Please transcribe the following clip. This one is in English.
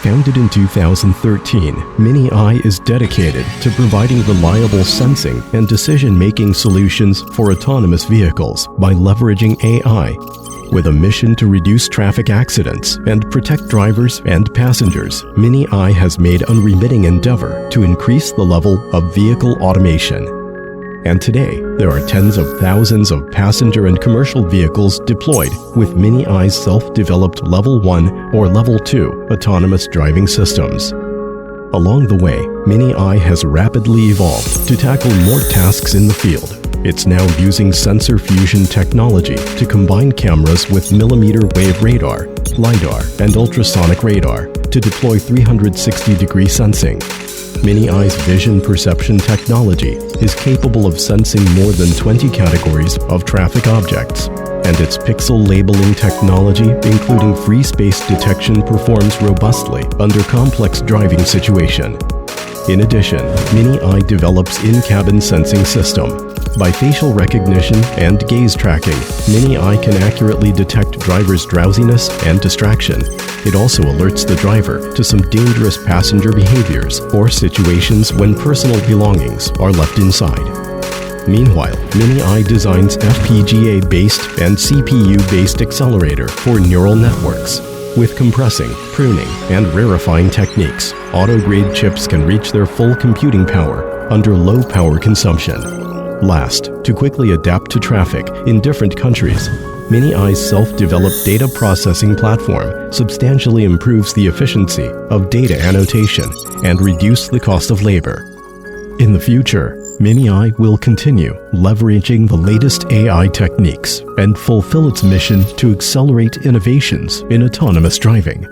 Founded in 2013, Mini-I is dedicated to providing reliable sensing and decision-making solutions for autonomous vehicles by leveraging AI, with a mission to reduce traffic accidents and protect drivers and passengers. Mini-I has made unremitting endeavor to increase the level of vehicle automation. And today, there are tens of thousands of passenger and commercial vehicles deployed with Mini-I's self-developed Level 1 or Level 2 autonomous driving systems. Along the way, Mini-I has rapidly evolved to tackle more tasks in the field. It's now using sensor fusion technology to combine cameras with millimeter wave radar, LiDAR, and ultrasonic radar to deploy 360-degree sensing. Mini-I's vision perception technology is capable of sensing more than 20 categories of traffic objects, and its pixel labeling technology, including free space detection, performs robustly under complex driving situation. In addition, Mini-I develops in-cabin sensing system. By facial recognition and gaze tracking, Mini-I can accurately detect drivers' drowsiness and distraction. It also alerts the driver to some dangerous passenger behaviors or situations when personal belongings are left inside. Meanwhile, Mini-I designs FPGA-based and CPU-based accelerator for neural networks. With compressing, pruning, and rarefying techniques, auto-grade chips can reach their full computing power under low power consumption. Last, to quickly adapt to traffic in different countries, Mini-I's self-developed data processing platform substantially improves the efficiency of data annotation and reduce the cost of labor. In the future, Mini-I will continue leveraging the latest AI techniques and fulfill its mission to accelerate innovations in autonomous driving.